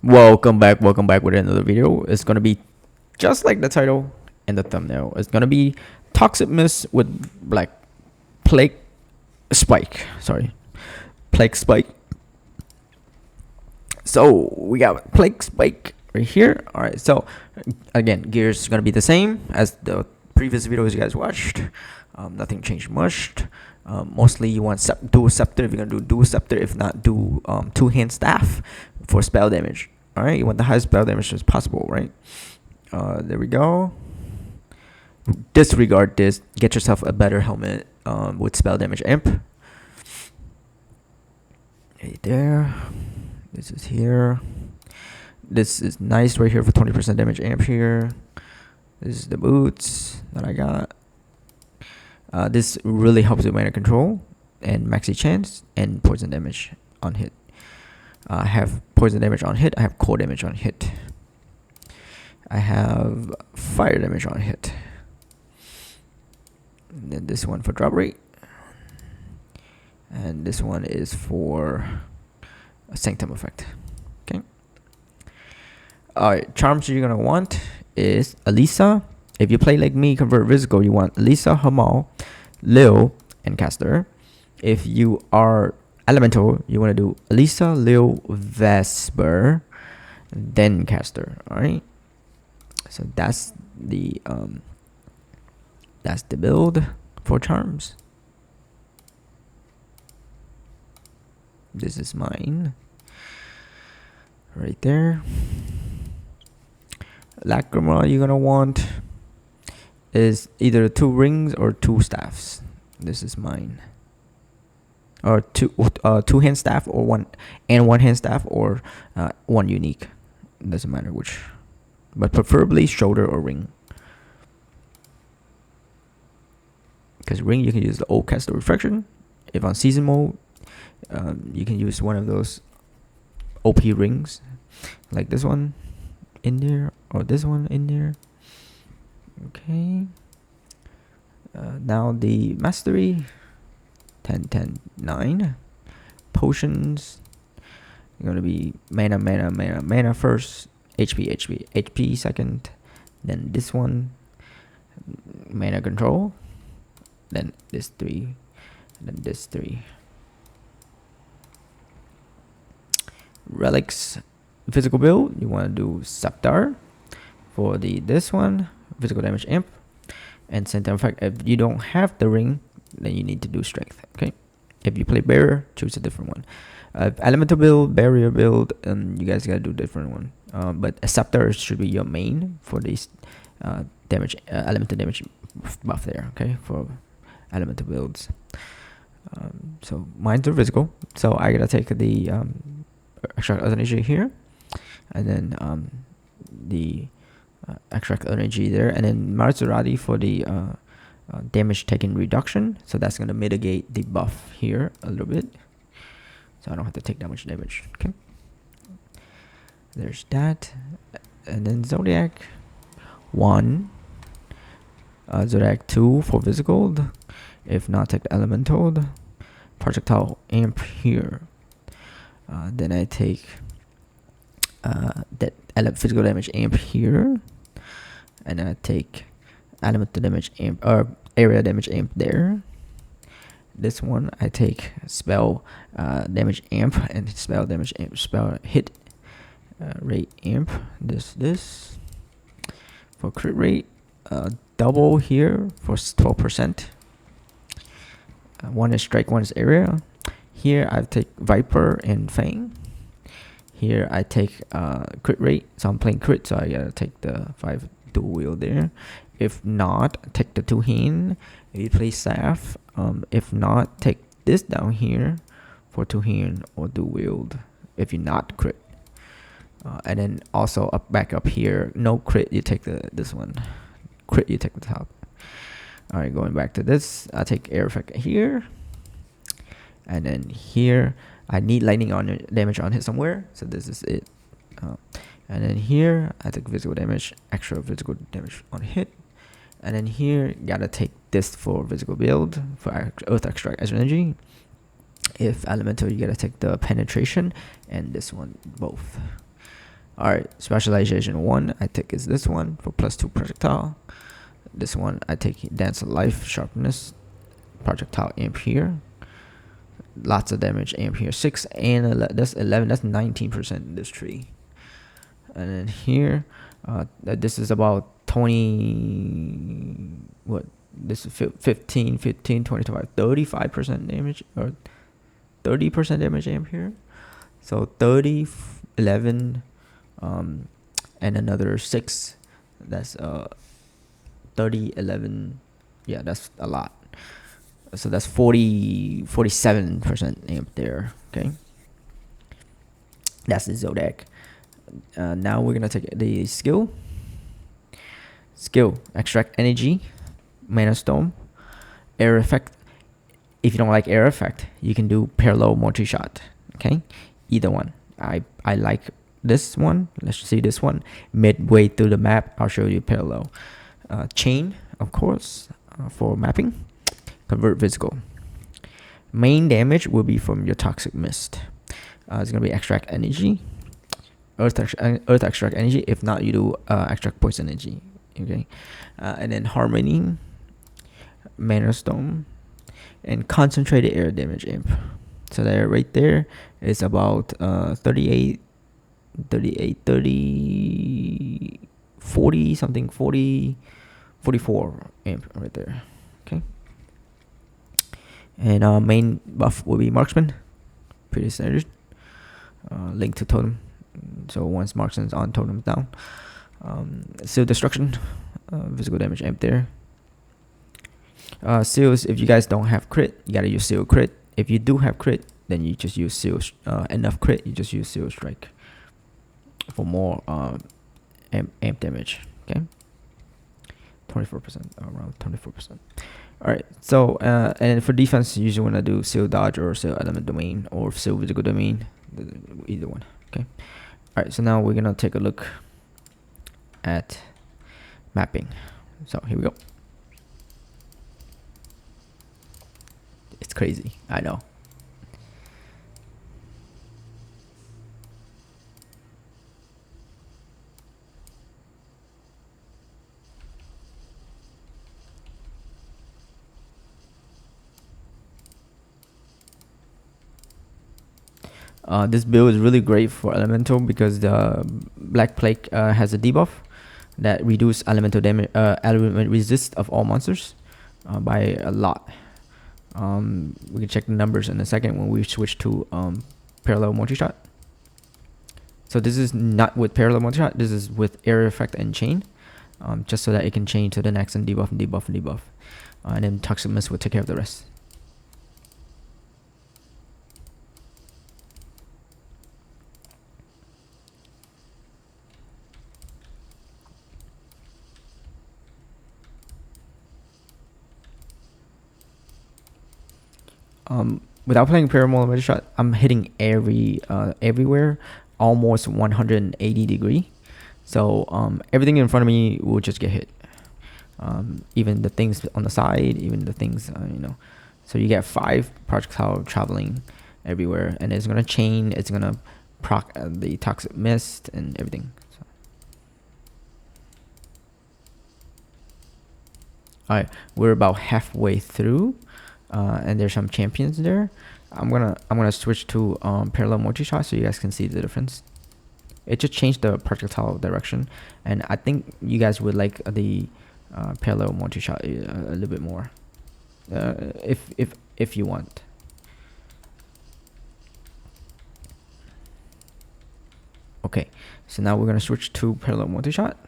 Welcome back with another video. It's gonna be just like the title and the thumbnail. It's gonna be Toxic Mist with Black Plague Spike. Sorry, Plague Spike. So we got Plague Spike right here. All right. So again, gears is gonna be the same as the previous videos you guys watched. Nothing changed much. Mostly you want dual scepter if you're gonna do dual scepter. If not, do two-hand staff for spell damage. All right, you want the highest spell damage as possible, right? There we go. Disregard this. Get yourself a better helmet with spell damage amp. Right there. This is here. This is nice right here for 20% damage amp here. This is the boots that I got. This really helps with mana control and maxi chance and poison damage on hit. I have poison damage on hit. I have cold damage on hit. I have fire damage on hit. And then this one for drop rate. And this one is for a sanctum effect. Okay. Alright, charms you're gonna want is Elisa. If you play like me, convert physical, you want Elisa, Hamal, Lil, and Caster. If you are elemental, you want to do Elisa, Lil, Vesper, then Caster. All right. So that's the build for charms. This is mine. Right there. Lacrima you're gonna want is either 2 rings or 2 staffs. This is mine. Or two hand staff, or one hand staff, or one unique. Doesn't matter which, but preferably shoulder or ring. Because ring you can use the old caster reflection. If on season mode, you can use one of those OP rings, like this one in there, or this one in there. Okay. Now the mastery. 10, 10, 9. Potions. You're going to be mana first. HP second. Then this one. Mana control. Then this 3. Then this 3. Relics. Physical build. You want to do Scepter. For this one. Physical damage amp. And sanctum effect. If you don't have the ring, then you need to do strength. Okay, if you play barrier, choose a different one. Elemental build, barrier build, you guys gotta do a different one. But a scepter should be your main for these damage, elemental damage buff there. Okay, for elemental builds. So mine's are physical, so I gotta take the extract energy here, and then the extract energy there, and then Marzurati for the damage taken reduction. So that's going to mitigate the buff here a little bit, so I don't have to take that much damage. Okay, there's that. And then Zodiac 1, Zodiac 2 for physical. If not, take the elemental. Projectile amp here. Then I take that physical damage amp here, and I take elemental damage amp or area damage amp there. This one I take spell damage amp and spell damage amp, spell hit rate amp. This for crit rate, double here for 12%. One is strike, one is area. Here I take Viper and Fang. Here I take crit rate, so I'm playing crit, so I gotta take the 5 dual wield there. If not, take the 2 hand. If you play staff, if not, take this down here for 2 hand or dual wield. If you're not crit, and then also back up here, no crit, you take this one. Crit, you take the top. All right, going back to this, I take air effect here, and then here I need lightning on damage on hit somewhere, so this is it. And then here I take physical damage, extra physical damage on hit. And then here gotta take this for physical build for earth extract as energy. If elemental, you gotta take the penetration and this one both. All right, specialization 1 I take is this one for +2 projectile. This one I take dance life sharpness projectile amp here. Lots of damage amp here 6 and that's 11. That's 19% this tree. And then here, this is about 20. What? This is 15, 15, 20, 25, 35% damage or 30% damage amp here. So 30, 11, and another 6. That's 30, 11. Yeah, that's a lot. So that's 47% amp there. Okay. That's the Zodiac. Now we're gonna take the skill. Extract energy, mana storm, air effect. If you don't like air effect, you can do parallel multi-shot. Okay, either one. I like this one. Let's see this one. Midway through the map, I'll show you parallel. Chain, of course, for mapping. Convert physical. Main damage will be from your toxic mist. It's gonna be extract energy. Earth extract energy. If not, you do extract poison energy. Okay, and then harmony, mana storm, and concentrated air damage imp. So there, right there is about 38, 40 something, 40, 44 amp right there. Okay, and main buff will be marksman, pretty standard. Link to totem. So once marksman's on, totem's down. Seal destruction, physical damage amp there. Seals, if you guys don't have crit, you gotta use seal crit. If you do have crit, then you just use seal. Enough crit, you just use seal strike for more amp damage. Okay, 24%, around 24%. All right. So and for defense, you usually wanna do seal dodge or seal element domain or seal physical domain, either one. Okay. All right. So now we're gonna take a look at mapping. So here we go. It's crazy, I know. This build is really great for elemental because the black plague has a debuff that reduce elemental damage, element resist of all monsters by a lot. We can check the numbers in a second when we switch to parallel multi-shot. So this is not with parallel multi-shot, this is with area effect and chain, just so that it can chain to the next and debuff and debuff and debuff. And then toxic mist will take care of the rest. Without playing parallel multi-shot, I'm hitting everywhere, almost 180 degree. So everything in front of me will just get hit. Even the things on the side, even the things So you get 5 projectile traveling everywhere, and it's gonna chain. It's gonna proc the toxic mist and everything. So. All right, we're about halfway through. And there's some champions there. I'm gonna switch to parallel multi-shot so you guys can see the difference. It just changed the projectile direction, and I think you guys would like the parallel multi-shot a little bit more, if you want. Okay, so now we're gonna switch to parallel multi-shot.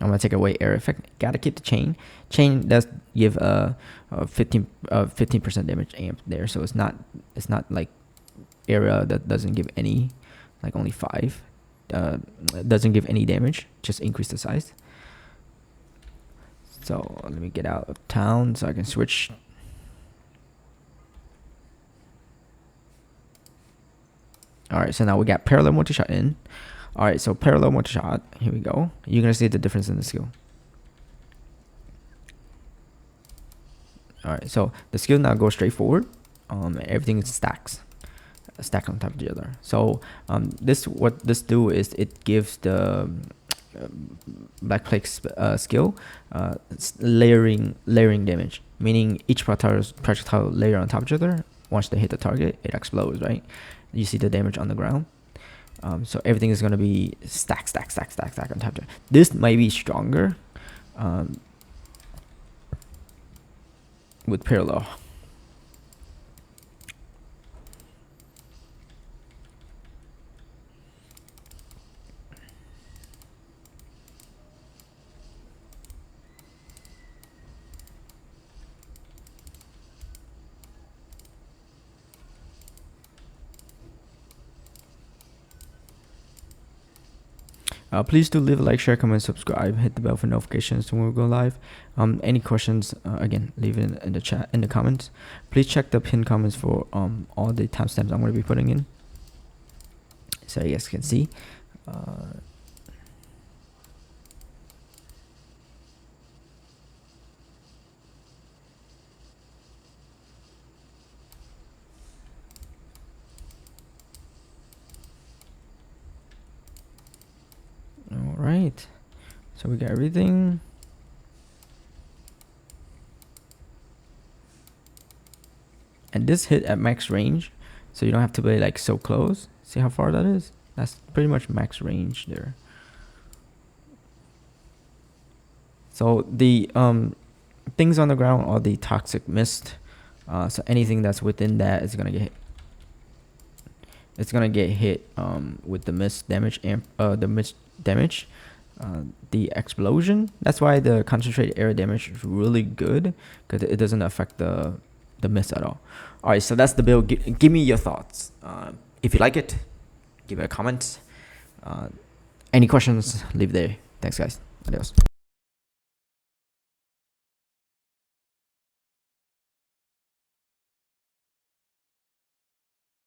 I'm gonna take away air effect. Gotta keep the chain. Chain does give 15% damage amp there, so it's not like area that doesn't give any, like only 5. Doesn't give any damage, just increase the size. So let me get out of town so I can switch. All right, so now we got parallel multi-shot in. All right, so parallel multi-shot, here we go. You're gonna see the difference in the skill. All right, so the skill now goes straight forward. Everything stacks. stacked on top of the other. So what this do is it gives the Black Plague skill layering damage, meaning each projectile layer on top of each other. Once they hit the target, it explodes, right? You see the damage on the ground. So everything is going to be stack on top of it. This might be stronger with parallel. Please do leave a like, share, comment, subscribe, hit the bell for notifications when we go live. Any questions, again, leave it in the chat, in the comments. Please check the pinned comments for all the timestamps I'm going to be putting in, so you guys can see. All right, so we got everything. And this hit at max range, so you don't have to be like so close. See how far that is? That's pretty much max range there. So the things on the ground are the toxic mist. So anything that's within that is gonna get hit. It's gonna get hit with the mist damage and the mist damage. The explosion. That's why the concentrated air damage is really good, because it doesn't affect the mist at all. All right, so that's the build. Give me your thoughts. If you like it, give it a comment. Any questions, leave there. Thanks, guys. Adios.